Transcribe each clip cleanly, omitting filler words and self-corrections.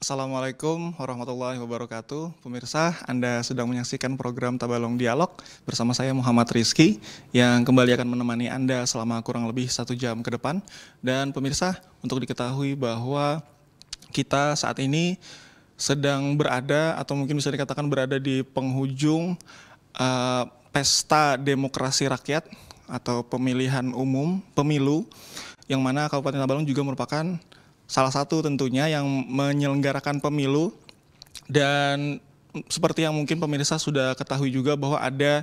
Assalamualaikum warahmatullahi wabarakatuh. Pemirsa, Anda sedang menyaksikan program Tabalong Dialog bersama saya Muhammad Rizky yang kembali akan menemani Anda selama kurang lebih 1 jam ke depan. Dan pemirsa, untuk diketahui bahwa kita saat ini sedang berada atau mungkin bisa dikatakan berada di penghujung pesta demokrasi rakyat atau pemilihan umum, pemilu, yang mana Kabupaten Tabalong juga merupakan salah satu tentunya yang menyelenggarakan pemilu. Dan seperti yang mungkin pemirsa sudah ketahui juga bahwa ada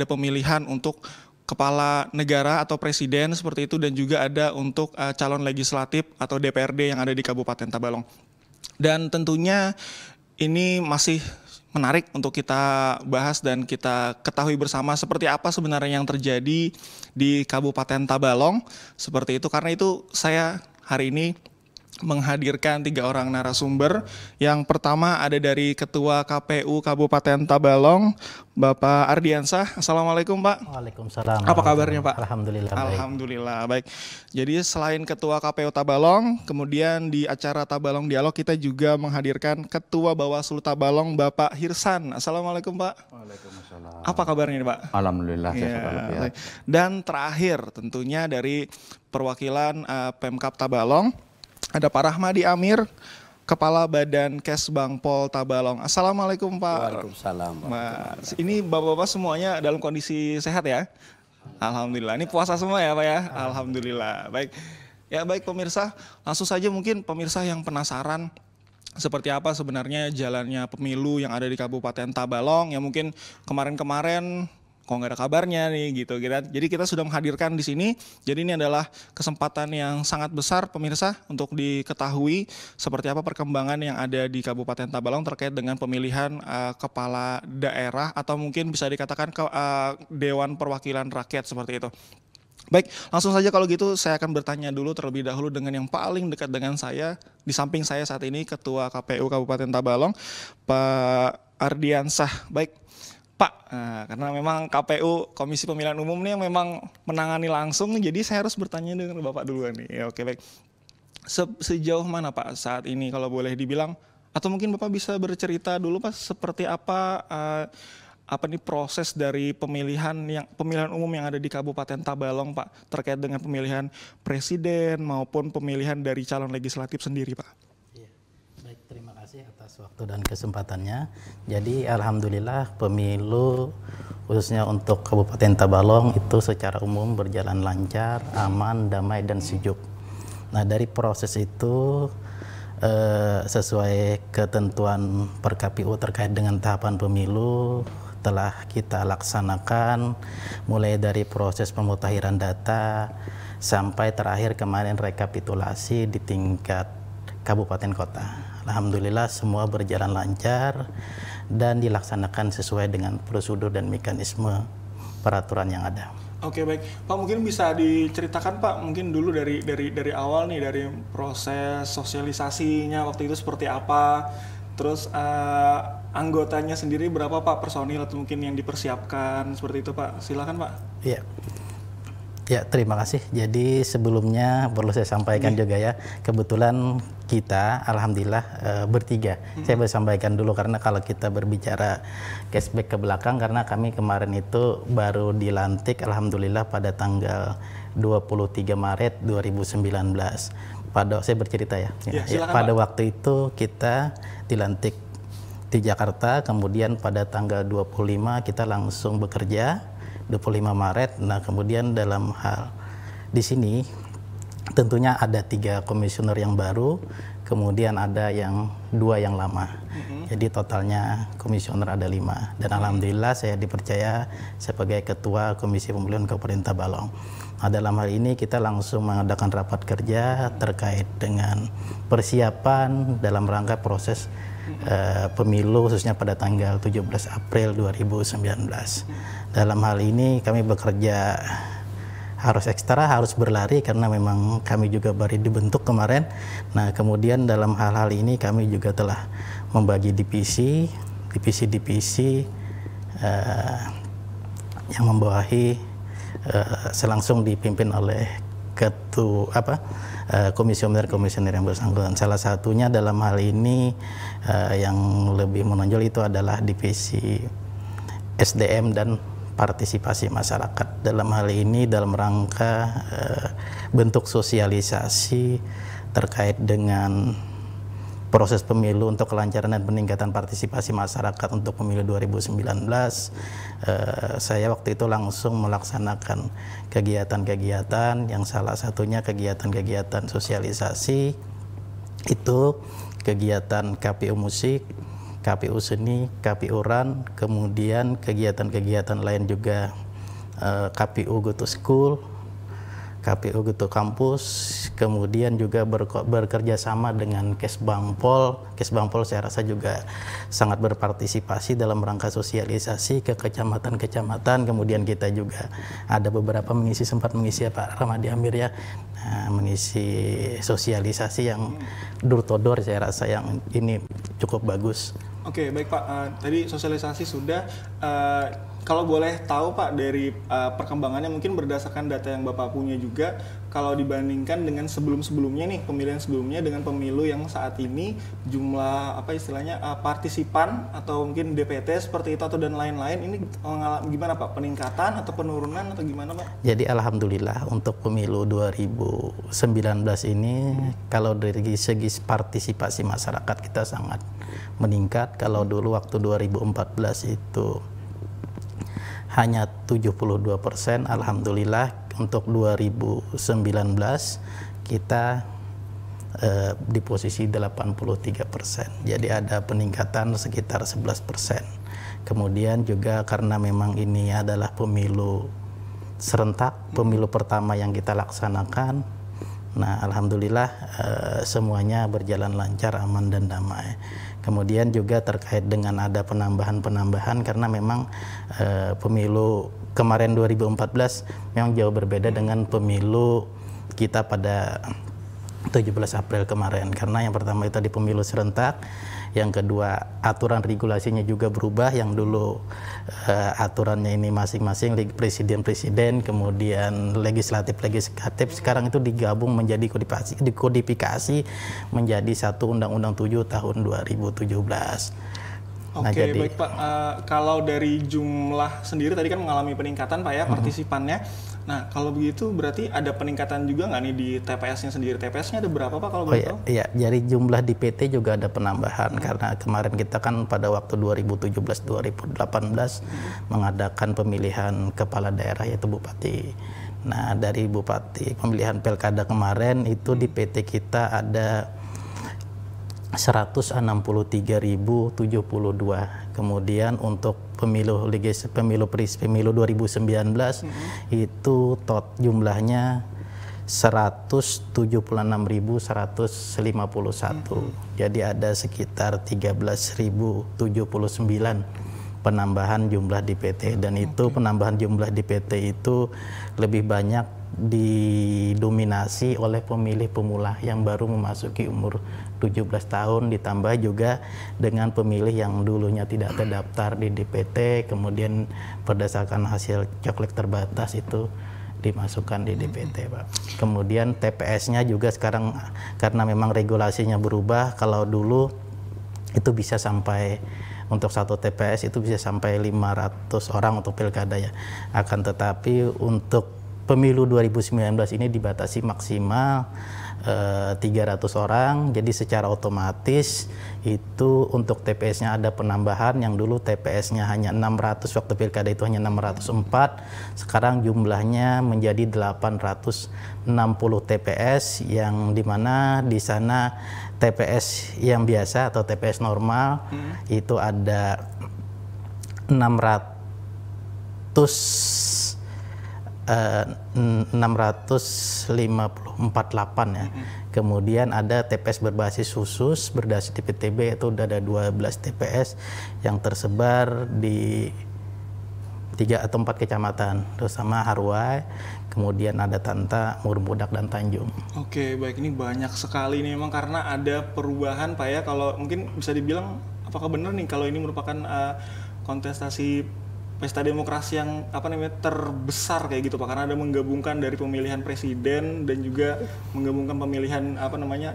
pemilihan untuk kepala negara atau presiden seperti itu, dan juga ada untuk calon legislatif atau DPRD yang ada di Kabupaten Tabalong. Dan tentunya ini masih menarik untuk kita bahas dan kita ketahui bersama seperti apa sebenarnya yang terjadi di Kabupaten Tabalong. Seperti itu, karena itu saya hari ini menghadirkan 3 orang narasumber. Yang pertama ada dari Ketua KPU Kabupaten Tabalong, Bapak Ardiansah. Assalamualaikum, Pak. Waalaikumsalam. Apa kabarnya, Pak? Alhamdulillah. Alhamdulillah, baik. Jadi selain Ketua KPU Tabalong, kemudian di acara Tabalong Dialog kita juga menghadirkan Ketua Bawaslu Tabalong, Bapak Hirsan. Assalamualaikum, Pak. Waalaikumsalam. Apa kabarnya nih, Pak? Alhamdulillah. Ya, dan terakhir tentunya dari perwakilan Pemkab Tabalong, ada Pak Rahmadi Amir, Kepala Badan Kesbang Pol Tabalong. Assalamualaikum, Pak. Waalaikumsalam. Mas, ini bapak-bapak semuanya dalam kondisi sehat ya? Alhamdulillah. Ini puasa semua ya, Pak ya? Alhamdulillah. Baik. Ya, baik pemirsa, langsung saja mungkin pemirsa yang penasaran seperti apa sebenarnya jalannya pemilu yang ada di Kabupaten Tabalong yang mungkin kemarin-kemarin kok nggak ada kabarnya nih gitu. Jadi kita sudah menghadirkan di sini. Jadi ini adalah kesempatan yang sangat besar pemirsa untuk diketahui seperti apa perkembangan yang ada di Kabupaten Tabalong terkait dengan pemilihan kepala daerah atau mungkin bisa dikatakan Dewan Perwakilan Rakyat seperti itu. Baik, langsung saja kalau gitu saya akan bertanya dulu terlebih dahulu dengan yang paling dekat dengan saya. Di samping saya saat ini Ketua KPU Kabupaten Tabalong, Pak Ardiansah. Baik, Pak, karena memang KPU Komisi Pemilihan Umum ini yang memang menangani langsung, jadi saya harus bertanya dengan Bapak duluan nih. Ya, oke, baik. Sejauh mana Pak saat ini kalau boleh dibilang, atau mungkin Bapak bisa bercerita dulu Pak seperti apa nih proses dari pemilihan umum yang ada di Kabupaten Tabalong Pak terkait dengan pemilihan presiden maupun pemilihan dari calon legislatif sendiri Pak. Baik, terima kasih atas waktu dan kesempatannya. Jadi alhamdulillah pemilu khususnya untuk Kabupaten Tabalong itu secara umum berjalan lancar, aman, damai dan sejuk. Nah, dari proses itu sesuai ketentuan per KPU terkait dengan tahapan pemilu telah kita laksanakan mulai dari proses pemutakhiran data sampai terakhir kemarin rekapitulasi di tingkat kabupaten kota. Alhamdulillah semua berjalan lancar dan dilaksanakan sesuai dengan prosedur dan mekanisme peraturan yang ada. Oke, baik Pak, mungkin bisa diceritakan Pak mungkin dulu dari awal nih, dari proses sosialisasinya waktu itu seperti apa, terus anggotanya sendiri berapa Pak, personil atau mungkin yang dipersiapkan seperti itu Pak. Silakan Pak. Iya. Ya, terima kasih. Jadi sebelumnya perlu saya sampaikan juga ya, kebetulan kita alhamdulillah bertiga. Saya boleh sampaikan dulu karena kalau kita berbicara cashback ke belakang, karena kami kemarin itu baru dilantik alhamdulillah pada tanggal 23 Maret 2019. Saya bercerita ya. Silakan, pada Pak. waktu itu kita dilantik di Jakarta, kemudian pada tanggal 25 kita langsung bekerja 25 Maret. Nah, kemudian dalam hal di sini tentunya ada 3 komisioner yang baru, kemudian ada 2 yang lama. Jadi totalnya komisioner ada 5. Dan alhamdulillah saya dipercaya sebagai Ketua Komisi Pemilihan Kabupaten Tabalong. Nah, dalam hal ini kita langsung mengadakan rapat kerja terkait dengan persiapan dalam rangka proses pemilu khususnya pada tanggal 17 April 2019. Dalam hal ini kami bekerja harus ekstra, harus berlari karena memang kami juga baru dibentuk kemarin. Nah, kemudian dalam hal-hal ini kami juga telah membagi divisi yang membawahi selangsung dipimpin oleh komisioner yang bersangkutan. Salah satunya dalam hal ini yang lebih menonjol itu adalah divisi SDM dan partisipasi masyarakat. Dalam hal ini dalam rangka bentuk sosialisasi terkait dengan proses pemilu untuk kelancaran dan peningkatan partisipasi masyarakat untuk pemilu 2019, saya waktu itu langsung melaksanakan kegiatan-kegiatan yang salah satunya kegiatan-kegiatan sosialisasi itu kegiatan KPU musik, KPU seni, KPU RAN, kemudian kegiatan-kegiatan lain juga KPU Go to School, KPU Go to Kampus, kemudian juga bekerja sama dengan Kesbangpol. Kesbangpol saya rasa juga sangat berpartisipasi dalam rangka sosialisasi ke kecamatan-kecamatan. Kemudian kita juga ada beberapa sempat mengisi Pak Ramadi Amir ya, mengisi sosialisasi yang door to door, saya rasa yang ini cukup bagus. Oke, baik Pak. Tadi sosialisasi sudah. Kalau boleh tahu Pak dari perkembangannya mungkin berdasarkan data yang Bapak punya juga, kalau dibandingkan dengan sebelum-sebelumnya nih, pemilihan sebelumnya dengan pemilu yang saat ini, jumlah partisipan atau mungkin DPT seperti itu atau dan lain-lain, ini gimana Pak? Peningkatan atau penurunan atau gimana Pak? Jadi alhamdulillah untuk pemilu 2019 ini kalau dari segi partisipasi masyarakat kita sangat meningkat. Kalau dulu waktu 2014 itu hanya 72%, alhamdulillah untuk 2019 kita di posisi 83%. Jadi ada peningkatan sekitar 11%. Kemudian juga karena memang ini adalah pemilu serentak, pemilu pertama yang kita laksanakan. Nah, alhamdulillah semuanya berjalan lancar, aman dan damai. Kemudian juga terkait dengan ada penambahan-penambahan karena memang pemilu kemarin 2014 memang jauh berbeda dengan pemilu kita pada 17 April kemarin. Karena yang pertama itu di pemilu serentak, yang kedua aturan regulasinya juga berubah, yang dulu aturannya ini masing-masing presiden, kemudian legislatif, sekarang itu digabung menjadi dikodifikasi menjadi satu Undang-Undang 7 tahun 2017. Oke, jadi, baik Pak. Kalau dari jumlah sendiri tadi kan mengalami peningkatan Pak ya partisipannya. Nah, kalau begitu berarti ada peningkatan juga nggak nih di TPS-nya sendiri? TPS-nya ada berapa Pak kalau boleh tahu? Iya, dari jumlah di PT juga ada penambahan karena kemarin kita kan pada waktu 2017-2018 mengadakan pemilihan kepala daerah yaitu bupati. Nah, dari bupati pemilihan pilkada kemarin itu di PT kita ada 163.072. Kemudian untuk pemilu 2019 itu jumlahnya 176.151. Jadi ada sekitar 13.079 penambahan jumlah di PT, dan itu penambahan jumlah di PT itu lebih banyak didominasi oleh pemilih pemula yang baru memasuki umur 17 tahun, ditambah juga dengan pemilih yang dulunya tidak terdaftar di DPT, kemudian berdasarkan hasil caleg terbatas itu dimasukkan di DPT, Pak. Kemudian TPS-nya juga sekarang karena memang regulasinya berubah, kalau dulu itu bisa sampai untuk satu TPS itu bisa sampai 500 orang untuk pilkada ya. Akan tetapi untuk pemilu 2019 ini dibatasi maksimal 300 orang, jadi secara otomatis itu untuk TPS-nya ada penambahan. Yang dulu TPS-nya hanya 600, waktu pilkada itu hanya 604, sekarang jumlahnya menjadi 860 TPS, yang dimana di sana TPS yang biasa atau TPS normal itu ada 654 ya. Kemudian ada TPS berbasis khusus berbasis DPTB, itu ada 12 TPS yang tersebar di 3 atau 4 kecamatan, terutama Harwai, kemudian ada Tanta, Murmudak, dan Tanjung. Oke, baik, ini banyak sekali nih memang karena ada perubahan Pak ya. Kalau mungkin bisa dibilang apakah benar nih kalau ini merupakan kontestasi pesta demokrasi yang terbesar kayak gitu Pak, karena ada menggabungkan dari pemilihan presiden dan juga menggabungkan pemilihan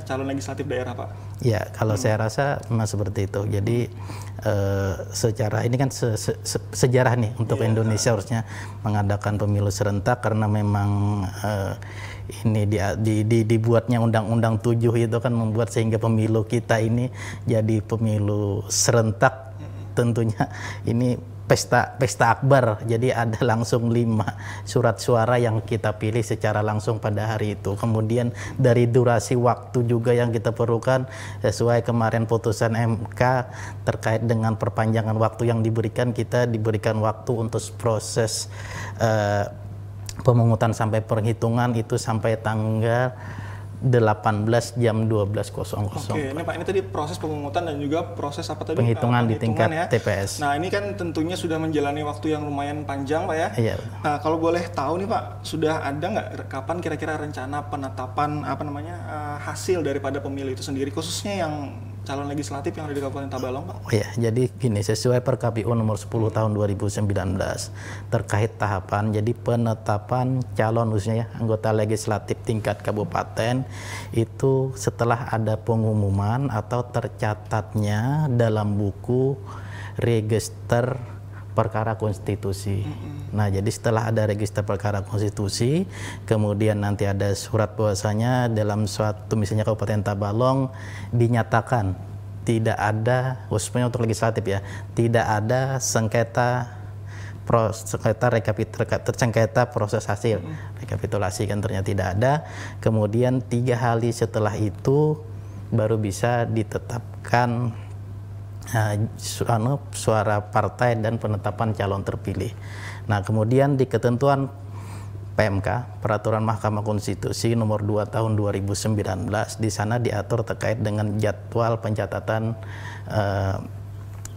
calon legislatif daerah Pak. Ya, kalau saya rasa memang seperti itu. Jadi secara ini kan sejarah nih untuk Indonesia harusnya mengadakan pemilu serentak, karena memang ini dibuatnya Undang-Undang 7 itu kan membuat sehingga pemilu kita ini jadi pemilu serentak. Tentunya ini pesta akbar, jadi ada langsung 5 surat suara yang kita pilih secara langsung pada hari itu. Kemudian dari durasi waktu juga yang kita perlukan sesuai kemarin putusan MK terkait dengan perpanjangan waktu yang diberikan, kita diberikan waktu untuk proses pemungutan sampai perhitungan itu sampai tanggal 18 jam 12.00. Oke, ini Pak, ini tadi proses pemungutan dan juga proses penghitungan di tingkat ya. TPS. Nah, ini kan tentunya sudah menjalani waktu yang lumayan panjang Pak ya. Iya. Nah, kalau boleh tahu nih Pak, sudah ada nggak kapan kira-kira rencana penetapan hasil daripada pemilu itu sendiri, khususnya yang calon legislatif yang ada di Kabupaten Tabalong Pak? Oh ya, jadi gini, sesuai per KPU nomor 10 tahun 2019 terkait tahapan, jadi penetapan calon khususnya anggota legislatif tingkat kabupaten itu setelah ada pengumuman atau tercatatnya dalam buku register perkara konstitusi. Nah, jadi setelah ada register perkara konstitusi, kemudian nanti ada surat bahwasanya dalam suatu misalnya Kabupaten Tabalong dinyatakan tidak ada, khususnya untuk legislatif ya, tidak ada sengketa sengketa proses hasil rekapitulasi, kan ternyata tidak ada. Kemudian 3 hari setelah itu baru bisa ditetapkan suara partai dan penetapan calon terpilih. Nah, kemudian di ketentuan PMK, Peraturan Mahkamah Konstitusi nomor 2 tahun 2019, di sana diatur terkait dengan jadwal pencatatan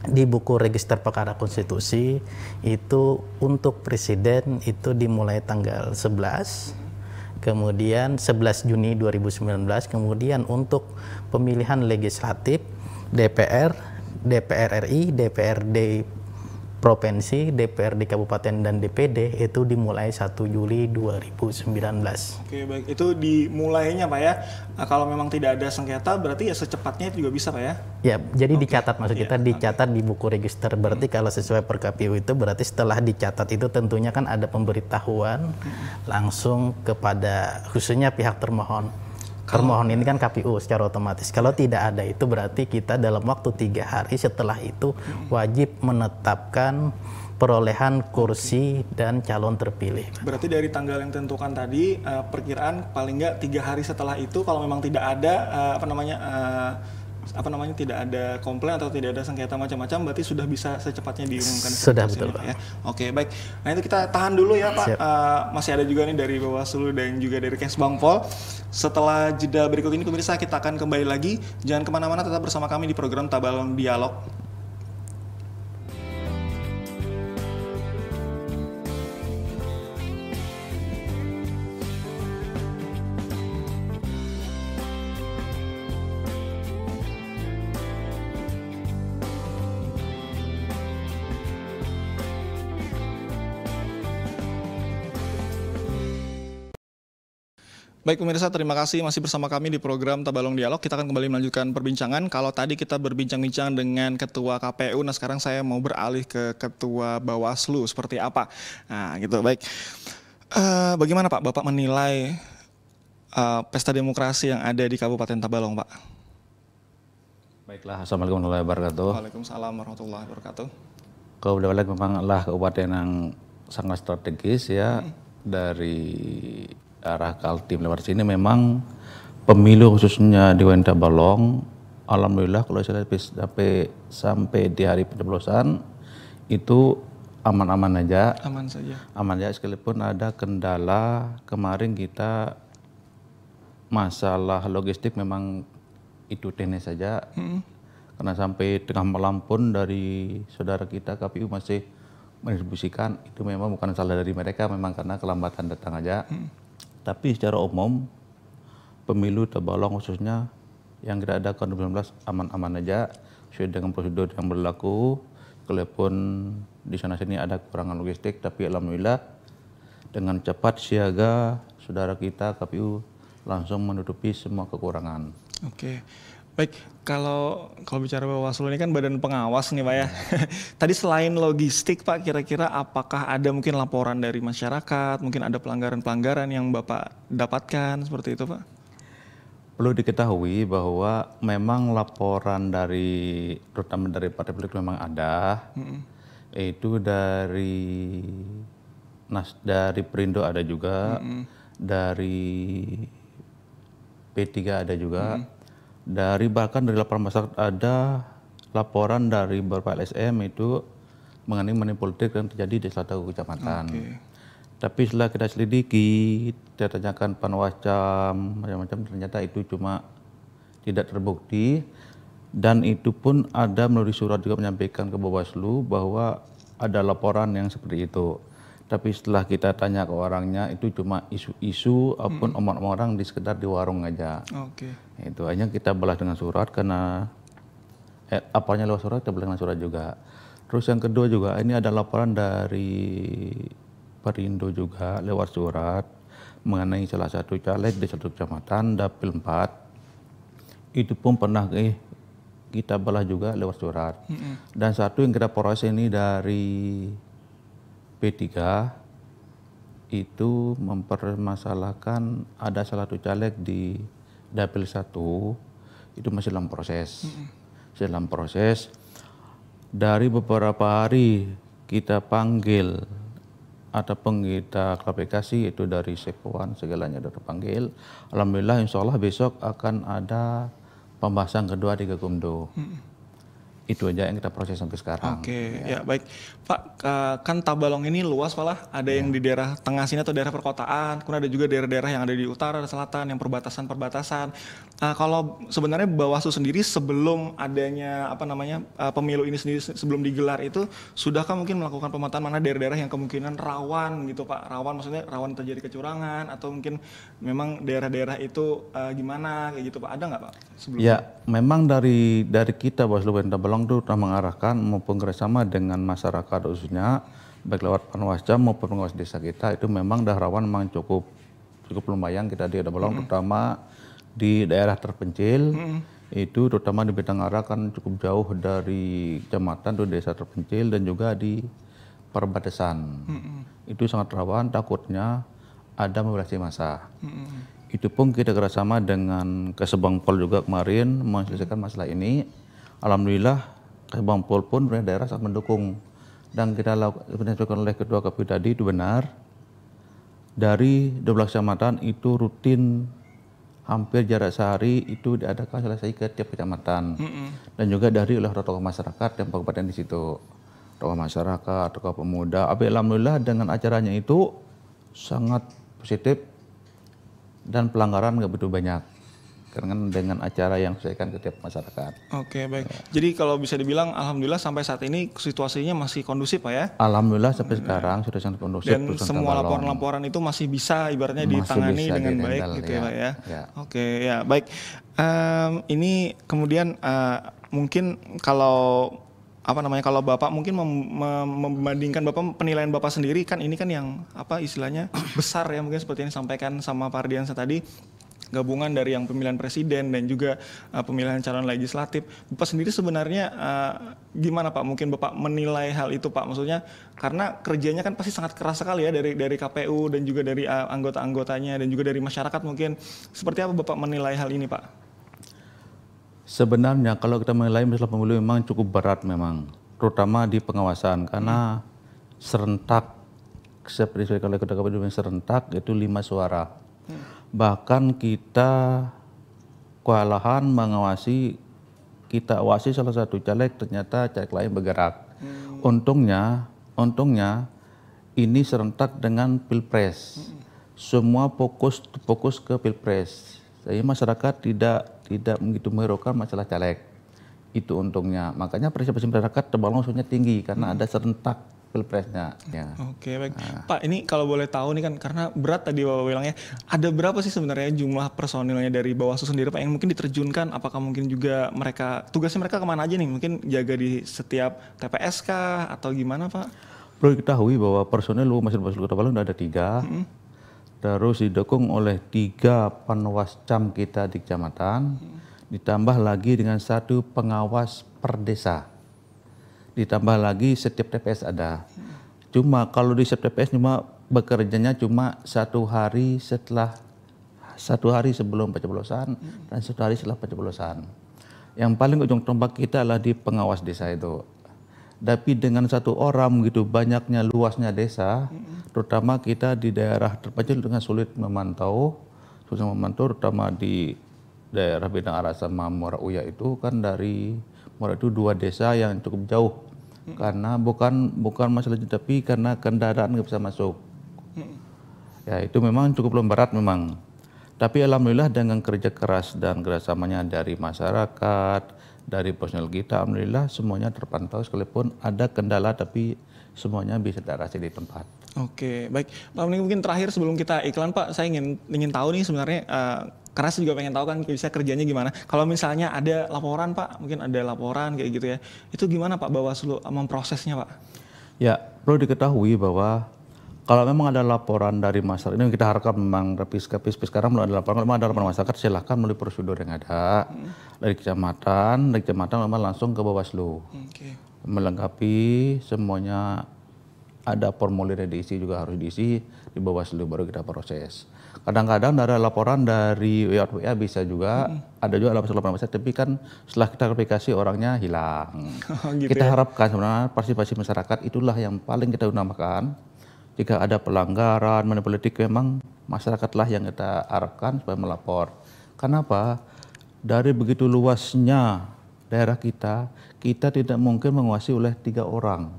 di buku register perkara konstitusi itu untuk presiden itu dimulai tanggal 11, kemudian 11 Juni 2019, kemudian untuk pemilihan legislatif DPR, DPR RI, DPRD Provinsi, DPRD Kabupaten dan DPD itu dimulai 1 Juli 2019. Oke, baik. Itu dimulainya Pak ya. Nah, kalau memang tidak ada sengketa berarti ya secepatnya itu juga bisa Pak ya? Ya, jadi dicatat, maksud kita dicatat di buku register. Berarti kalau sesuai per KPU itu berarti setelah dicatat itu tentunya kan ada pemberitahuan langsung kepada khususnya pihak termohon. Termohon ini kan KPU secara otomatis. Kalau tidak ada itu berarti kita dalam waktu 3 hari setelah itu wajib menetapkan perolehan kursi dan calon terpilih. Berarti dari tanggal yang ditentukan tadi, perkiraan paling nggak 3 hari setelah itu kalau memang tidak ada tidak ada komplain atau tidak ada sengketa macam-macam, berarti sudah bisa secepatnya diumumkan. Sudah, betul Pak. Ya. Oke, baik. Nah, itu kita tahan dulu ya Pak. Masih ada juga nih dari Bawaslu dan juga dari Kesbangpol. Setelah jeda berikut ini pemirsa, kita akan kembali lagi. Jangan kemana-mana, tetap bersama kami di program Tabalong Dialog. Baik pemirsa, terima kasih masih bersama kami di program Tabalong Dialog. Kita akan kembali melanjutkan perbincangan. Kalau tadi kita berbincang-bincang dengan Ketua KPU, nah sekarang saya mau beralih ke Ketua Bawaslu. Seperti apa? Nah gitu, baik. Bagaimana Pak, Bapak menilai pesta demokrasi yang ada di Kabupaten Tabalong, Pak? Baiklah, Assalamualaikum warahmatullahi wabarakatuh. Waalaikumsalam warahmatullahi wabarakatuh. Kabupaten Tabalong memanglah kabupaten yang sangat strategis ya, dari arah Kaltim lewat sini. Memang pemilu khususnya di Kabupaten Tabalong, alhamdulillah kalau saya lihat sampai di hari pencoblosan itu aman-aman aja. Aman saja. Aman aja, sekalipun ada kendala kemarin kita masalah logistik memang itu teknis saja. Karena sampai tengah malam pun dari saudara kita KPU masih mendistribusikan, itu memang bukan salah dari mereka, memang karena kelambatan datang aja. Tapi secara umum pemilu Tabalong khususnya yang kita adakan 2019 aman-aman aja, sesuai dengan prosedur yang berlaku. kalaupun di sana sini ada kekurangan logistik, tapi alhamdulillah dengan cepat siaga saudara kita KPU langsung menutupi semua kekurangan. Oke. Baik, kalau bicara Bawaslu ini kan badan pengawas nih Pak ya. Tadi selain logistik Pak, kira-kira apakah ada mungkin laporan dari masyarakat, mungkin ada pelanggaran-pelanggaran yang Bapak dapatkan seperti itu Pak? Perlu diketahui bahwa memang laporan terutama dari partai politik memang ada, itu dari Perindo ada juga, dari P3 ada juga, bahkan dari laporan masyarakat ada laporan dari beberapa LSM itu mengenai money politik yang terjadi di salah satu kecamatan. Tapi setelah kita selidiki, kita tanyakan panwascam, macam-macam, ternyata itu cuma tidak terbukti. Dan itu pun ada melalui surat juga menyampaikan ke Bawaslu bahwa ada laporan yang seperti itu. Tapi setelah kita tanya ke orangnya, itu cuma isu-isu ataupun omong-omong orang di sekedar di warung aja. Itu hanya kita balas dengan surat karena apanya lewat surat, kita balas dengan surat juga. Terus yang kedua juga, ini ada laporan dari Perindo juga lewat surat mengenai salah satu caleg di satu kecamatan Dapil 4. Itu pun pernah kita balas juga lewat surat. Dan satu yang kita proses ini dari P3 itu mempermasalahkan ada salah satu caleg di Dapil 1 itu masih dalam proses. Dalam proses dari beberapa hari kita panggil ataupun kita klarifikasi itu dari Sekwan segalanya sudah terpanggil. Alhamdulillah insya Allah besok akan ada pembahasan kedua di Gakumdu. Itu aja yang kita proses sampai sekarang. Ya baik Pak, kan Tabalong ini luas Pak lah, ada yang di daerah tengah sini atau daerah perkotaan, kemudian ada juga daerah-daerah yang ada di utara dan selatan yang perbatasan. Kalau sebenarnya Bawaslu sendiri sebelum adanya pemilu ini sendiri sebelum digelar itu sudahkah mungkin melakukan pemetaan mana daerah-daerah yang kemungkinan rawan gitu Pak? Rawan maksudnya rawan terjadi kecurangan atau mungkin memang daerah-daerah itu gimana kayak gitu Pak? Ada nggak Pak sebelumnya? Ya, memang dari kita Bawaslu Kabupaten Tabalong itu telah mengarahkan maupun bekerjasama dengan masyarakat khususnya baik lewat panwascam maupun pengawas desa kita itu memang rawan memang cukup lumayan kita di Tabalong terutama di daerah terpencil itu terutama di Betangara kan cukup jauh dari kecamatan atau desa terpencil dan juga di perbatasan. Itu sangat rawan takutnya ada mobilisasi massa. Itu pun kita kerjasama dengan Kesbangpol juga kemarin menyelesaikan masalah ini. Alhamdulillah Kesbangpol pun daerah sangat mendukung dan kita lakukan oleh Ketua KPU tadi itu benar. Dari 12 kecamatan itu rutin hampir jarak sehari itu diadakan selesai ke tiap kecamatan. Dan juga dari oleh tokoh masyarakat yang kabupaten di situ. Tokoh masyarakat, tokoh pemuda. Alhamdulillah dengan acaranya itu sangat positif dan pelanggaran nggak begitu banyak karena dengan acara yang disesuaikan ke tiap masyarakat. Oke baik. Jadi kalau bisa dibilang alhamdulillah sampai saat ini situasinya masih kondusif Pak ya? Alhamdulillah sampai sekarang sudah sangat kondusif. Dan semua laporan-laporan itu masih bisa ibaratnya ditangani dengan baik gitu ya Pak ya? Oke ya baik. Ini kemudian mungkin kalau kalau Bapak mungkin membandingkan penilaian Bapak sendiri kan ini kan yang istilahnya besar ya mungkin seperti yang disampaikan sama Pak Ardiansyah tadi, gabungan dari yang pemilihan presiden dan juga pemilihan calon legislatif. Bapak sendiri sebenarnya gimana Pak? Mungkin Bapak menilai hal itu Pak? Maksudnya karena kerjanya kan pasti sangat keras sekali ya dari KPU dan juga dari anggota-anggotanya dan juga dari masyarakat mungkin. Seperti apa Bapak menilai hal ini Pak? Sebenarnya kalau kita menilai masalah pemilu memang cukup berat memang, terutama di pengawasan karena serentak seperti kalau kita KPU serentak itu 5 suara. Bahkan kita kewalahan mengawasi, kita awasi salah satu caleg ternyata caleg lain bergerak. Untungnya ini serentak dengan pilpres. Semua fokus ke pilpres. Jadi masyarakat tidak begitu menghiraukan masalah caleg. Itu untungnya. Makanya partisipasi masyarakat Tabalong tinggi karena ada serentak pilpresnya. Ya. Oke, baik. Pak, ini kalau boleh tahu nih kan, karena berat tadi Bapak bilangnya, ada berapa sih sebenarnya jumlah personilnya dari Bawaslu sendiri Pak yang mungkin diterjunkan? Apakah mungkin juga mereka, tugasnya mereka kemana aja nih? Mungkin jaga di setiap TPS kah atau gimana Pak? Perlu diketahui bahwa personil mesin Bawaslu Kota Balong ada 3, terus didukung oleh 3 panwascam kita di kecamatan, ditambah lagi dengan 1 pengawas per desa. Ditambah lagi setiap TPS ada. Cuma kalau di setiap TPS cuma bekerjanya cuma 1 hari sebelum pencoblosan dan 1 hari setelah pencoblosan. Yang paling ujung tombak kita adalah di pengawas desa itu. Tapi dengan 1 orang begitu banyaknya luasnya desa, terutama kita di daerah terpencil dengan sulit memantau, terutama di daerah Bidang Arah sama Muara Uya itu kan dari Muara itu 2 desa yang cukup jauh. Karena bukan masalah itu, tapi karena kendaraan nggak bisa masuk. Ya itu memang cukup berat memang. Tapi alhamdulillah dengan kerja keras dan kerjasamanya dari masyarakat, dari personel kita, alhamdulillah semuanya terpantau sekalipun ada kendala tapi semuanya bisa teratasi di tempat. Oke, baik. Pak, mungkin terakhir sebelum kita iklan Pak, saya ingin tahu nih sebenarnya, karena saya juga pengen tahu kan bisa kerjanya gimana. Kalau misalnya ada laporan Pak, mungkin ada laporan kayak gitu ya, itu gimana Pak Bawaslu memprosesnya Pak? Ya, perlu diketahui bahwa kalau memang ada laporan dari masyarakat, ini kita harapkan memang rapis sekarang belum ada laporan. Kalau memang ada laporan masyarakat, silahkan melalui prosedur yang ada dari kecamatan memang langsung ke Bawaslu. Melengkapi semuanya, ada formulir yang diisi juga harus diisi di Bawaslu baru kita proses. Kadang-kadang ada laporan dari WA bisa juga, ada juga laporan masyarakat, tapi kan setelah kita verifikasi orangnya hilang. Gitu Kita ya? harapkan sebenarnya partisipasi masyarakat itulah yang paling kita utamakan. Jika ada pelanggaran politik memang masyarakatlah yang kita harapkan supaya melapor. Kenapa? Dari begitu luasnya daerah kita tidak mungkin menguasai oleh 3 orang.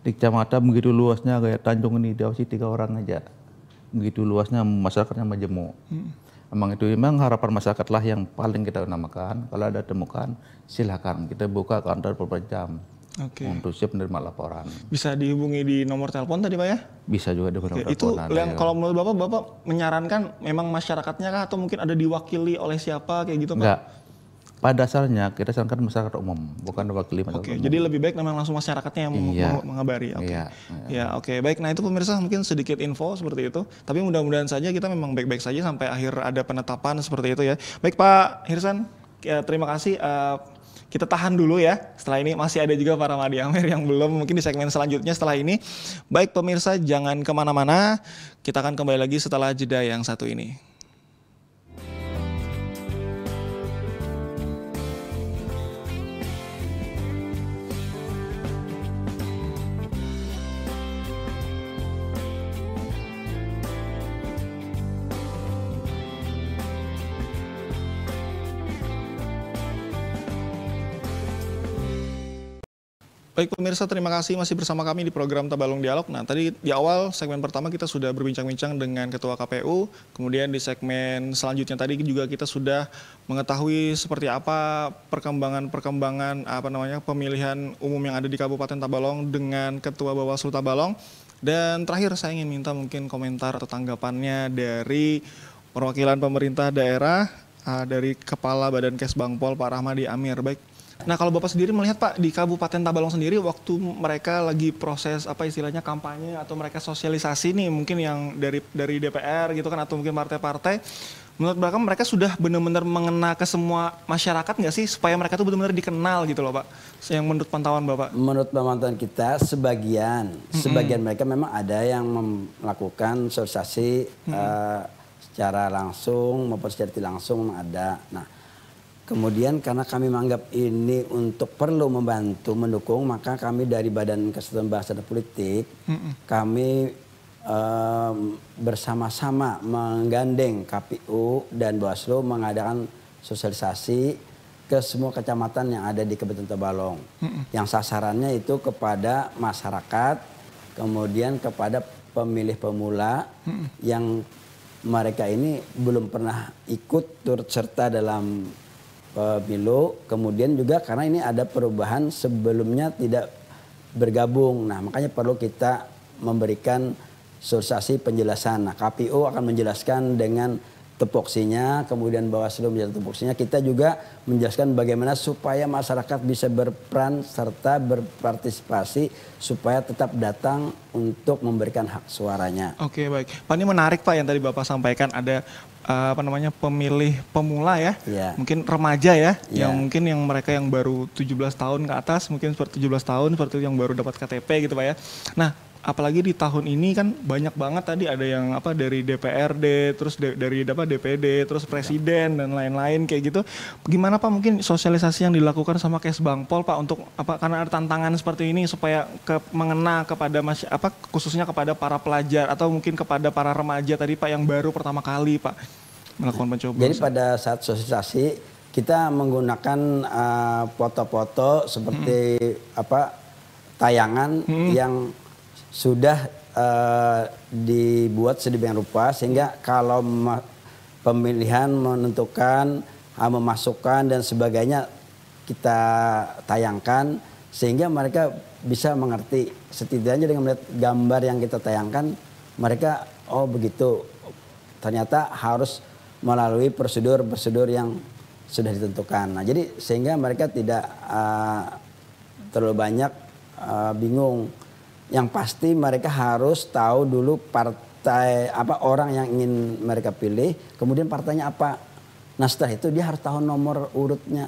Di kecamatan begitu luasnya kayak Tanjung ini diawasi 3 orang aja. Begitu luasnya masyarakatnya majemuk. Memang harapan masyarakatlah yang paling kita utamakan. Kalau ada temukan silakan kita buka kantor beberapa jam. Untuk siap menerima laporan. Bisa dihubungi di nomor telepon tadi Pak ya? Bisa juga di nomor telepon. Itu yang kalau menurut Bapak menyarankan memang masyarakatnya kah atau mungkin ada diwakili oleh siapa kayak gitu Pak? Enggak. Pada dasarnya kita sarankan masyarakat umum, bukan diwakili masyarakat umum. Jadi lebih baik memang langsung masyarakatnya yang mengabari. Oke. Baik, nah itu pemirsa mungkin sedikit info seperti itu. Tapi mudah-mudahan saja kita memang baik-baik saja sampai akhir ada penetapan seperti itu ya. Baik Pak Hirsan, terima kasih. Kita tahan dulu ya, setelah ini masih ada juga para Rahmadi Amir yang belum, mungkin di segmen selanjutnya setelah ini. Baik pemirsa, jangan kemana-mana, kita akan kembali lagi setelah jeda yang satu ini. Baik pemirsa, terima kasih masih bersama kami di program Tabalong Dialog. Nah tadi di awal segmen pertama kita sudah berbincang-bincang dengan Ketua KPU, kemudian di segmen selanjutnya tadi juga kita sudah mengetahui seperti apa perkembangan pemilihan umum yang ada di Kabupaten Tabalong dengan Ketua Bawaslu Tabalong. Dan terakhir saya ingin minta mungkin komentar atau tanggapannya dari perwakilan pemerintah daerah, dari Kepala Badan Kesbangpol Pak Rahmadi Amir. Baik. Nah kalau Bapak sendiri melihat Pak di Kabupaten Tabalong sendiri waktu mereka lagi proses istilahnya kampanye atau mereka sosialisasi nih mungkin yang dari DPR gitu kan atau mungkin partai-partai, menurut mereka sudah benar-benar mengena ke semua masyarakat nggak sih supaya mereka tuh benar-benar dikenal gitu loh Pak, yang menurut pantauan Bapak? Menurut pemantauan kita sebagian mereka memang ada yang melakukan sosialisasi secara langsung maupun secara tidak langsung memang ada. Nah kemudian karena kami menganggap ini untuk perlu membantu, mendukung, maka kami dari Badan Kesatuan Bangsa dan Politik, kami bersama-sama menggandeng KPU dan Bawaslu mengadakan sosialisasi ke semua kecamatan yang ada di Kabupaten Tabalong. Yang sasarannya itu kepada masyarakat, kemudian kepada pemilih pemula yang mereka ini belum pernah ikut turut serta dalam pemilu, kemudian juga karena ini ada perubahan sebelumnya tidak bergabung. Nah, makanya perlu kita memberikan sosialisasi penjelasan. Nah, KPU akan menjelaskan dengan tupoksinya, kemudian Bawaslu menjelaskan tupoksinya. Kita juga menjelaskan bagaimana supaya masyarakat bisa berperan serta berpartisipasi supaya tetap datang untuk memberikan hak suaranya. Oke, baik. Pak, ini menarik Pak yang tadi Bapak sampaikan, ada pemilih pemula ya. Iya. Mungkin remaja ya, Iya. yang mungkin yang mereka yang baru 17 tahun ke atas, mungkin seperti 17 tahun seperti itu yang baru dapat KTP gitu Pak ya. Nah, apalagi di tahun ini kan banyak banget tadi ada yang dari DPRD, terus dari DPD, terus presiden dan lain-lain kayak gitu. Gimana Pak mungkin sosialisasi yang dilakukan sama Kesbangpol Pak untuk karena ada tantangan seperti ini supaya mengena kepada khususnya kepada para pelajar atau mungkin kepada para remaja tadi Pak yang baru pertama kali Pak melakukan pencoblosan. Jadi pada saat sosialisasi kita menggunakan foto-foto seperti tayangan yang sudah dibuat sedemikian rupa sehingga kalau pemilihan menentukan, memasukkan dan sebagainya kita tayangkan sehingga mereka bisa mengerti. Setidaknya dengan melihat gambar yang kita tayangkan, mereka oh begitu, ternyata harus melalui prosedur-prosedur yang sudah ditentukan. Nah, jadi sehingga mereka tidak terlalu banyak bingung. Yang pasti mereka harus tahu dulu partai orang yang ingin mereka pilih, kemudian partainya apa. Nah, setelah itu dia harus tahu nomor urutnya.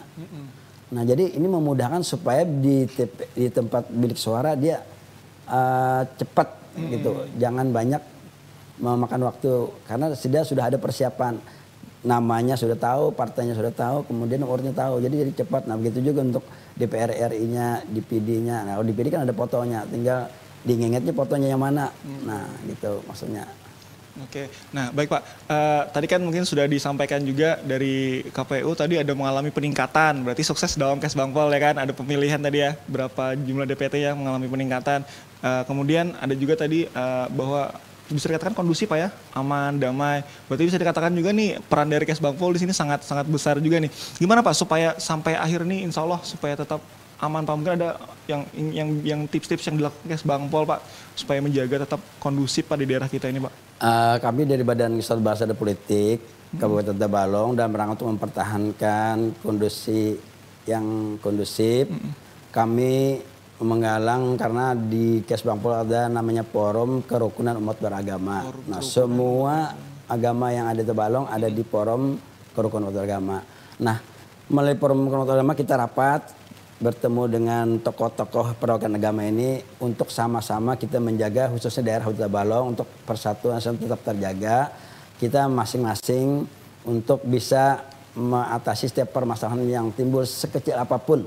Nah, jadi ini memudahkan supaya di tempat bilik suara dia cepat gitu. Jangan banyak memakan waktu karena sudah ada persiapan. Namanya sudah tahu, partainya sudah tahu, kemudian urutnya tahu. Jadi cepat. Nah, begitu juga untuk DPR RI-nya, DPD-nya. Nah, kalau DPD kan ada fotonya, tinggal diingetnya fotonya yang mana. Nah, gitu maksudnya. Oke, nah baik Pak, tadi kan mungkin sudah disampaikan juga dari KPU tadi ada mengalami peningkatan, berarti sukses dalam Kesbangpol ya kan, ada pemilihan tadi ya, berapa jumlah DPT yang mengalami peningkatan. Kemudian ada juga tadi bahwa bisa dikatakan kondusif Pak ya, aman, damai. Berarti bisa dikatakan juga nih peran dari Kesbangpol di sini sangat besar juga nih. Gimana Pak supaya sampai akhir nih insya Allah supaya tetap aman Pak, mungkin ada yang tips-tips yang dilakukan Kesbangpol Pak supaya menjaga tetap kondusif Pak di daerah kita ini Pak? Kami dari Badan Riset Bahasa dan Politik Kabupaten Tabalong dan rangka untuk mempertahankan kondisi yang kondusif, kami menggalang karena di Kesbangpol ada namanya Forum Kerukunan Umat Beragama. Nah, semua agama yang ada di Tabalong ada di Forum Kerukunan Umat Beragama. Nah, melalui Forum Kerukunan Umat Beragama kita rapat bertemu dengan tokoh-tokoh perwakilan agama ini untuk sama-sama kita menjaga khususnya daerah Huta Balong untuk persatuan tetap terjaga. Kita masing-masing untuk bisa mengatasi setiap permasalahan yang timbul sekecil apapun.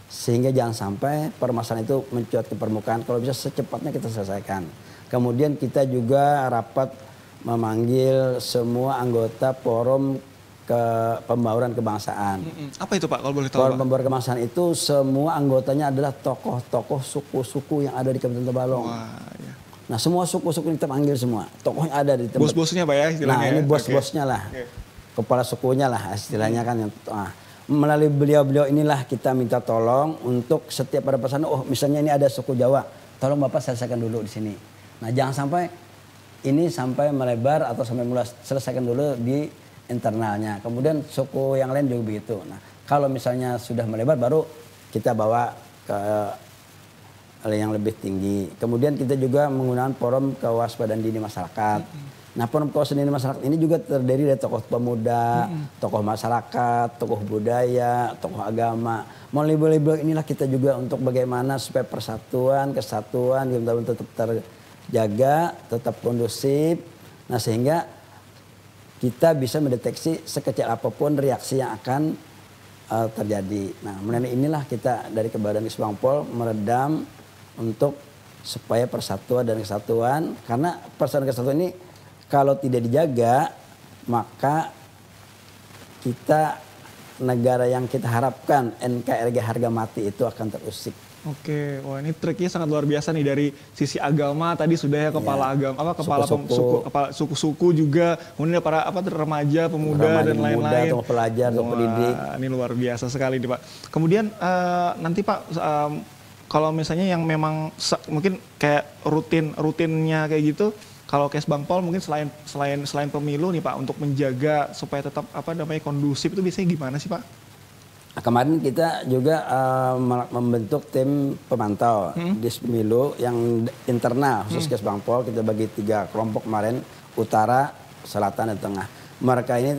Sehingga jangan sampai permasalahan itu mencuat ke permukaan. Kalau bisa secepatnya kita selesaikan. Kemudian kita juga rapat memanggil semua anggota forum ke pembauran kebangsaan. Apa itu Pak kalau boleh tahu? Forum pembauran kebangsaan itu semua anggotanya adalah tokoh-tokoh suku-suku yang ada di Kabupaten Tabalong. Wah, ya. Nah, semua suku-suku kita panggil semua. Tokohnya ada di tempat. Bos-bosnya Pak ya istilahnya. Nah, ini ya? bos-bosnya lah. Kepala sukunya lah istilahnya kan. Melalui beliau-beliau inilah kita minta tolong untuk setiap ada pesan, oh misalnya ini ada suku Jawa, tolong Bapak selesaikan dulu di sini. Nah, jangan sampai ini sampai melebar atau sampai mulai, selesaikan dulu di internalnya. Kemudian suku yang lain juga begitu. Nah, kalau misalnya sudah melebar baru kita bawa ke yang lebih tinggi. Kemudian kita juga menggunakan forum kewaspadaan dini masyarakat. Nah, forum kewaspadaan dini masyarakat ini juga terdiri dari tokoh pemuda, tokoh masyarakat, tokoh budaya, tokoh agama. Melalui inilah kita juga untuk bagaimana supaya persatuan, kesatuan tetap terjaga, tetap kondusif. Nah, sehingga kita bisa mendeteksi sekecil apapun reaksi yang akan terjadi. Nah, mengenai inilah kita dari Badan Kesbangpol meredam untuk supaya persatuan dan kesatuan. Karena persatuan dan kesatuan ini kalau tidak dijaga, maka kita negara yang kita harapkan NKRI harga mati itu akan terusik. Oke, wah ini triknya sangat luar biasa nih dari sisi agama tadi sudah ya kepala agama kepala suku-suku juga, kemudian para remaja, pemuda dan lain-lain. Tokoh pelajar, tokoh pendidik. Ini luar biasa sekali nih Pak. Kemudian nanti Pak kalau misalnya yang memang mungkin kayak rutinnya kayak gitu, kalau Kesbangpol mungkin selain pemilu nih Pak, untuk menjaga supaya tetap kondusif itu biasanya gimana sih Pak? Kemarin kita juga membentuk tim pemantau di pemilu yang internal khusus Kesbangpol. Kita bagi 3 kelompok kemarin, utara, selatan, dan tengah. Mereka ini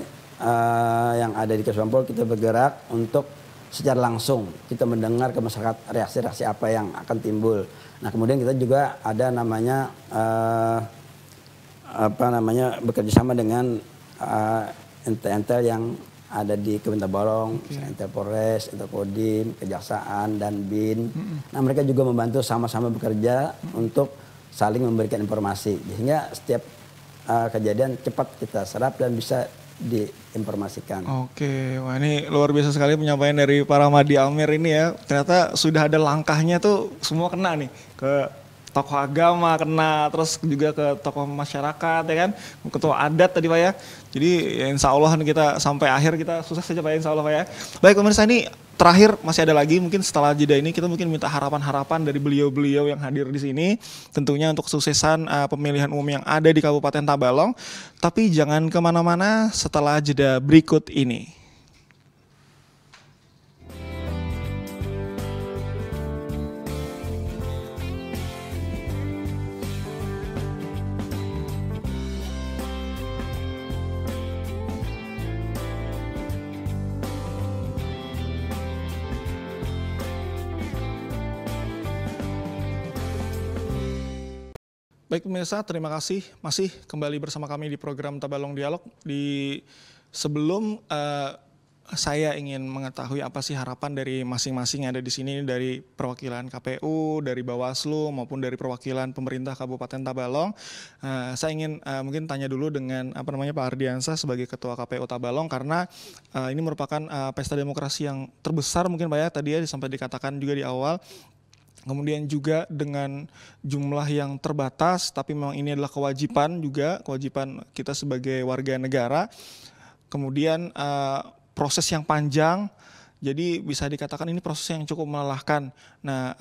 yang ada di Kesbangpol kita bergerak untuk secara langsung kita mendengar ke masyarakat reaksi-reaksi apa yang akan timbul. Nah kemudian kita juga ada namanya bekerja sama dengan intel yang ada di Kementerian Balong, Intel Polres, Intel Kodim, Kejaksaan, dan BIN. Nah mereka juga membantu sama-sama bekerja untuk saling memberikan informasi. Sehingga setiap kejadian cepat kita serap dan bisa diinformasikan. Oke, wah ini luar biasa sekali penyampaian dari para Madi Amir ini ya. Ternyata sudah ada langkahnya tuh semua kena nih, ke tokoh agama kena, terus juga ke tokoh masyarakat ya kan, ketua adat tadi Pak ya. Jadi ya insya Allah kita sampai akhir kita sukses saja Pak ya, insya Allah Pak ya. Baik pemirsa, ini terakhir masih ada lagi mungkin setelah jeda ini kita mungkin minta harapan-harapan dari beliau-beliau yang hadir di sini, tentunya untuk kesuksesan pemilihan umum yang ada di Kabupaten Tabalong. Tapi jangan kemana-mana, setelah jeda berikut ini. Baik pemirsa, terima kasih masih kembali bersama kami di program Tabalong Dialog. Sebelum saya ingin mengetahui apa sih harapan dari masing-masing yang ada di sini, dari perwakilan KPU, dari Bawaslu maupun dari perwakilan pemerintah Kabupaten Tabalong. Saya ingin mungkin tanya dulu dengan Pak Ardiansah sebagai Ketua KPU Tabalong, karena ini merupakan pesta demokrasi yang terbesar mungkin Pak ya, tadi ya sampai dikatakan juga di awal. Kemudian juga dengan jumlah yang terbatas, tapi memang ini adalah kewajiban kita sebagai warga negara. Kemudian proses yang panjang, jadi bisa dikatakan ini proses yang cukup melelahkan. Nah,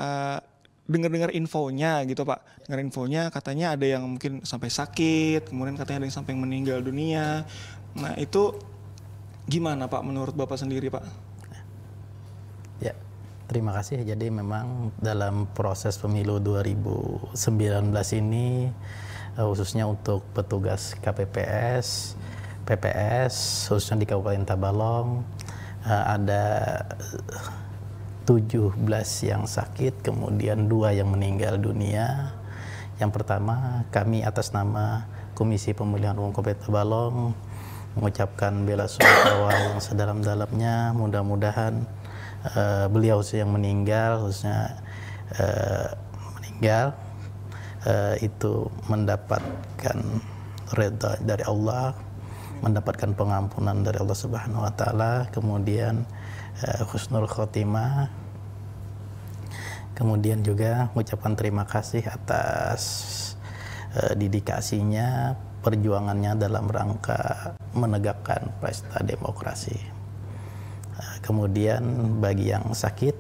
dengar infonya gitu Pak, dengar infonya katanya ada yang mungkin sampai sakit, kemudian katanya ada yang sampai meninggal dunia. Nah itu gimana Pak menurut Bapak sendiri Pak? Ya. Terima kasih. Jadi memang dalam proses pemilu 2019 ini khususnya untuk petugas KPPS, PPS khususnya di Kabupaten Tabalong ada 17 yang sakit, kemudian 2 yang meninggal dunia. Yang pertama, kami atas nama Komisi Pemilihan Umum Kabupaten Tabalong mengucapkan bela sungkawa yang sedalam-dalamnya. Mudah-mudahan beliau yang meninggal itu mendapatkan redha dari Allah, mendapatkan pengampunan dari Allah Subhanahu wa taala, kemudian husnul khotimah, kemudian juga mengucapkan terima kasih atas dedikasinya, perjuangannya dalam rangka menegakkan pesta demokrasi. Kemudian bagi yang sakit,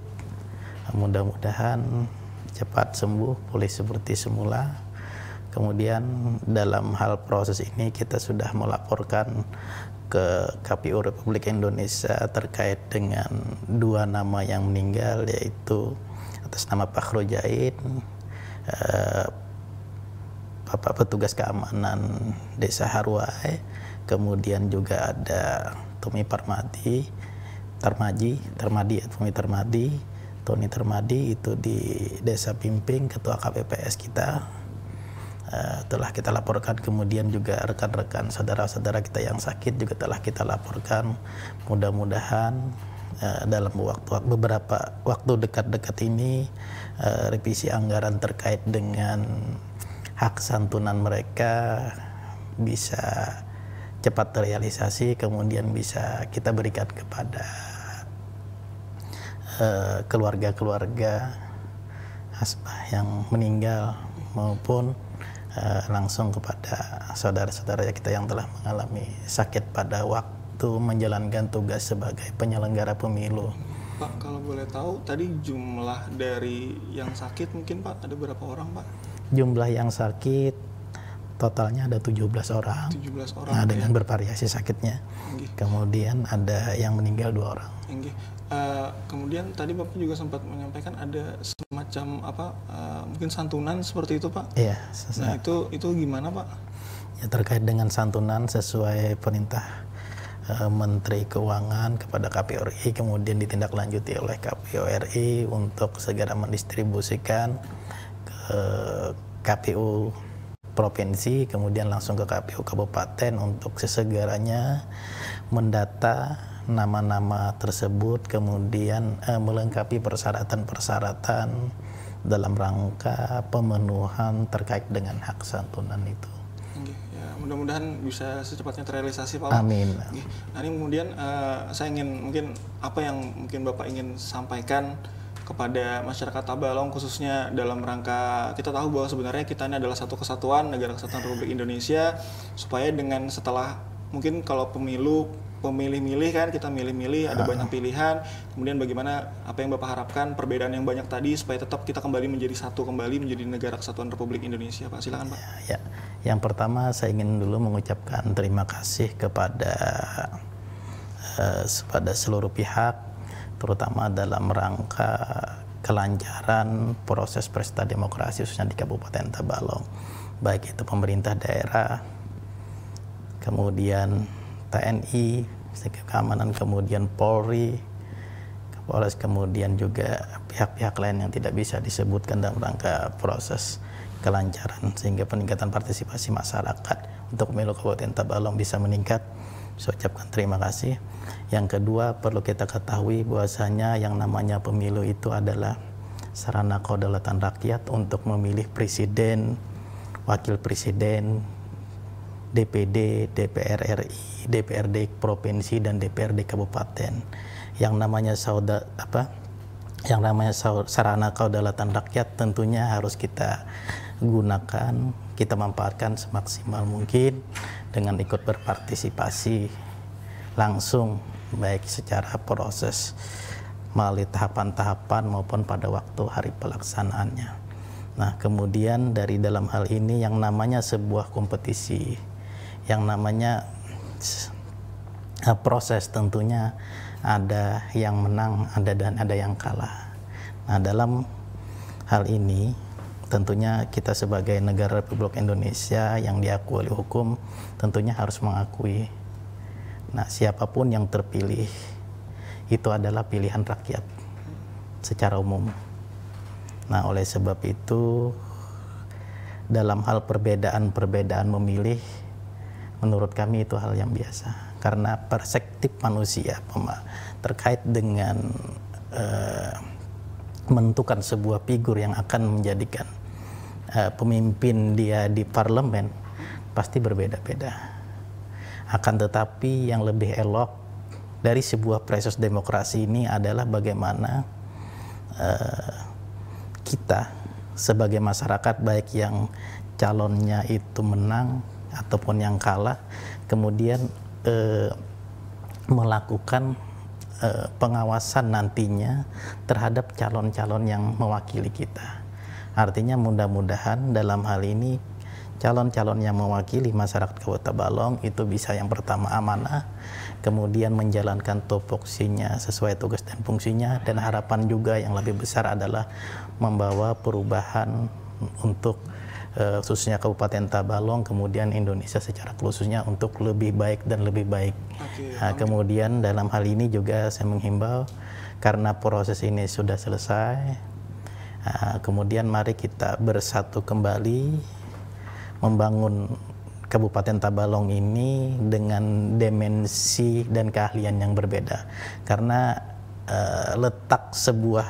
mudah-mudahan cepat sembuh, pulih seperti semula. Kemudian dalam hal proses ini kita sudah melaporkan ke KPU Republik Indonesia terkait dengan 2 nama yang meninggal, yaitu atas nama Pak Rojaid, Bapak Petugas Keamanan Desa Harwai, kemudian juga ada Tommy Termadi itu di Desa Pimping, Ketua KPPS kita. Telah kita laporkan, kemudian juga rekan-rekan saudara-saudara kita yang sakit juga telah kita laporkan. Mudah-mudahan dalam beberapa waktu dekat-dekat ini revisi anggaran terkait dengan hak santunan mereka bisa cepat terrealisasi, kemudian bisa kita berikan kepada keluarga-keluarga asbah yang meninggal maupun langsung kepada saudara-saudara kita yang telah mengalami sakit pada waktu menjalankan tugas sebagai penyelenggara pemilu. Pak, kalau boleh tahu tadi jumlah dari yang sakit mungkin Pak ada berapa orang Pak? Jumlah yang sakit totalnya ada 17 orang. 17 orang. Nah, dengan bervariasi sakitnya. Nggih. Kemudian ada yang meninggal 2 orang. Nggih. Kemudian tadi Bapak juga sempat menyampaikan ada semacam mungkin santunan seperti itu Pak. Iya. Nah itu gimana Pak? Ya, terkait dengan santunan sesuai perintah Menteri Keuangan kepada KPU RI, kemudian ditindaklanjuti oleh KPU RI untuk segera mendistribusikan ke KPU provinsi, kemudian langsung ke KPU kabupaten untuk sesegaranya mendata nama-nama tersebut, kemudian melengkapi persyaratan-persyaratan dalam rangka pemenuhan terkait dengan hak santunan itu. Ya, mudah-mudahan bisa secepatnya terrealisasi Pak. Amin. Nah ini kemudian saya ingin mungkin apa yang mungkin Bapak ingin sampaikan kepada masyarakat Tabalong khususnya dalam rangka kita tahu bahwa sebenarnya kita ini adalah satu kesatuan negara kesatuan Republik Indonesia, supaya dengan setelah mungkin kalau pemilih-milih kan kita milih-milih ada banyak pilihan, kemudian bagaimana apa yang Bapak harapkan perbedaan yang banyak tadi supaya tetap kita kembali menjadi satu, kembali menjadi negara kesatuan Republik Indonesia Pak. Silakan Pak. Ya, yang pertama saya ingin dulu mengucapkan terima kasih kepada seluruh pihak, terutama dalam rangka kelancaran proses pesta demokrasi khususnya di Kabupaten Tabalong, baik itu pemerintah daerah, kemudian TNI, keamanan, kemudian Polri, Kapolres, kemudian juga pihak-pihak lain yang tidak bisa disebutkan dalam rangka proses kelancaran sehingga peningkatan partisipasi masyarakat untuk pemilu Kabupaten Tabalong bisa meningkat. Saya ucapkan terima kasih. Yang kedua, perlu kita ketahui bahwasanya yang namanya pemilu itu adalah sarana kedaulatan rakyat untuk memilih presiden, wakil presiden, DPD, DPR RI, DPRD provinsi dan DPRD kabupaten. Yang namanya sarana kedaulatan rakyat tentunya harus kita gunakan, kita manfaatkan semaksimal mungkin dengan ikut berpartisipasi langsung, baik secara proses melalui tahapan-tahapan maupun pada waktu hari pelaksanaannya. Nah, kemudian dari dalam hal ini yang namanya sebuah kompetisi, yang namanya proses tentunya ada yang menang, ada yang kalah. Nah, dalam hal ini tentunya kita sebagai negara Republik Indonesia yang diakui oleh hukum tentunya harus mengakui. Nah, siapapun yang terpilih itu adalah pilihan rakyat secara umum. Nah, oleh sebab itu dalam hal perbedaan memilih, menurut kami itu hal yang biasa. Karena perspektif manusia terkait dengan menentukan sebuah figur yang akan menjadikan pemimpin dia di parlemen pasti berbeda-beda. Akan tetapi yang lebih elok dari sebuah proses demokrasi ini adalah bagaimana kita sebagai masyarakat, baik yang calonnya itu menang ataupun yang kalah, kemudian melakukan pengawasan nantinya terhadap calon-calon yang mewakili kita. Artinya mudah-mudahan dalam hal ini calon-calon yang mewakili masyarakat Kabupaten Tabalong itu bisa yang pertama amanah, kemudian menjalankan tupoksinya sesuai tugas dan fungsinya, dan harapan juga yang lebih besar adalah membawa perubahan untuk khususnya Kabupaten Tabalong, kemudian Indonesia secara khususnya untuk lebih baik dan lebih baik. Nah, kemudian dalam hal ini juga saya menghimbau karena proses ini sudah selesai, kemudian mari kita bersatu kembali membangun Kabupaten Tabalong ini dengan dimensi dan keahlian yang berbeda. Karena letak sebuah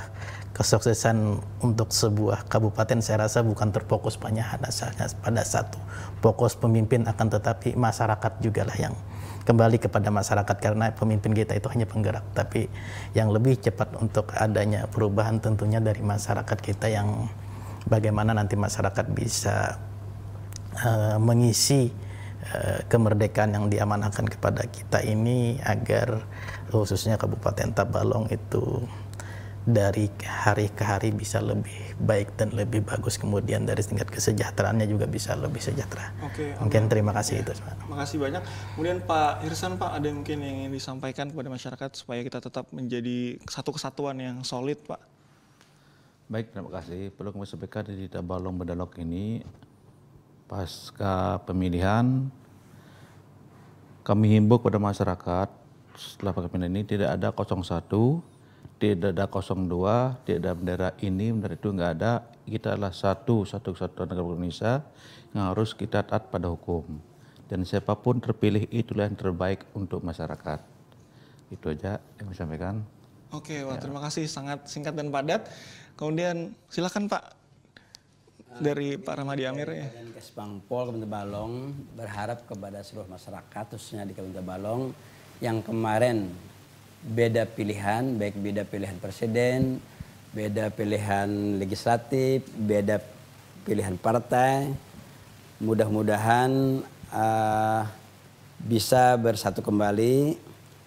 kesuksesan untuk sebuah kabupaten saya rasa bukan terfokus pada satu fokus pemimpin, akan tetapi masyarakat juga lah yang kembali kepada masyarakat, karena pemimpin kita itu hanya penggerak, tapi yang lebih cepat untuk adanya perubahan tentunya dari masyarakat kita, yang bagaimana nanti masyarakat bisa mengisi kemerdekaan yang diamanahkan kepada kita ini agar khususnya Kabupaten Tabalong itu dari hari ke hari bisa lebih baik dan lebih bagus, kemudian dari tingkat kesejahteraannya juga bisa lebih sejahtera. Oke, mungkin terima kasih itu. Makasih banyak. Kemudian Pak Irsan, Pak, ada mungkin yang ingin disampaikan kepada masyarakat supaya kita tetap menjadi satu kesatuan yang solid, Pak? Baik, terima kasih. Perlu kami sampaikan di Tabalong Bedalok ini, pasca pemilihan, kami himbau kepada masyarakat setelah pemilihan ini tidak ada 01, tidak ada 02, tidak ada bendera ini, bendera itu nggak ada. Kita adalah satu kesatuan negara Indonesia yang harus kita taat pada hukum. Dan siapapun terpilih itulah yang terbaik untuk masyarakat. Itu aja yang saya sampaikan. Oke, wah terima kasih, sangat singkat dan padat. Kemudian silakan Pak dari Pak Rahmadi Amir ya. Dan Kesbangpol Kabupaten Tabalong berharap kepada seluruh masyarakat khususnya di Kabupaten Tabalong yang kemarin beda pilihan, baik beda pilihan presiden, beda pilihan legislatif, beda pilihan partai. Mudah-mudahan bisa bersatu kembali,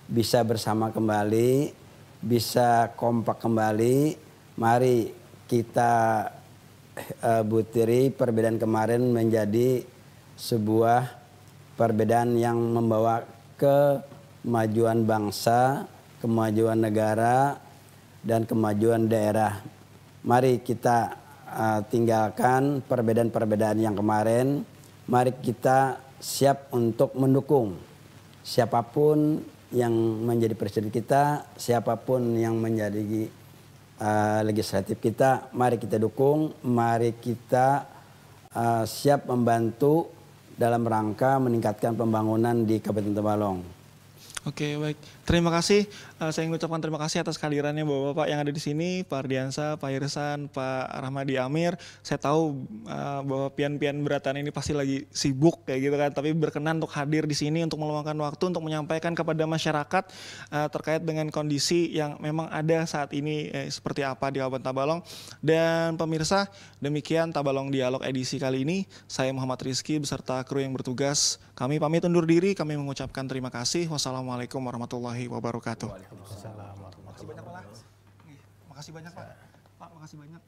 bisa bersama kembali, bisa kompak kembali. Mari kita butiri perbedaan kemarin menjadi sebuah perbedaan yang membawa kemajuan bangsa, kemajuan negara, dan kemajuan daerah. Mari kita tinggalkan perbedaan-perbedaan yang kemarin. Mari kita siap untuk mendukung siapapun yang menjadi presiden kita, siapapun yang menjadi legislatif kita. Mari kita dukung, mari kita siap membantu dalam rangka meningkatkan pembangunan di Kabupaten Tabalong. Oke, baik. Terima kasih. Saya ingin ucapkan terima kasih atas kehadirannya Bapak-bapak yang ada di sini, Pak Ardiansa, Pak Irsan, Pak Rahmadi Amir. Saya tahu bahwa pian-pian beratan ini pasti lagi sibuk kayak gitu kan, tapi berkenan untuk hadir di sini untuk meluangkan waktu untuk menyampaikan kepada masyarakat terkait dengan kondisi yang memang ada saat ini seperti apa di Kabupaten Tabalong. Dan pemirsa, demikian Tabalong Dialog edisi kali ini. Saya Muhammad Rizky beserta kru yang bertugas. Kami pamit undur diri, kami mengucapkan terima kasih. Wassalamualaikum warahmatullahi wabarakatuh. Waalaikumsalam warahmatullahi wabarakatuh. Makasih banyak Pak. Pak, makasih banyak.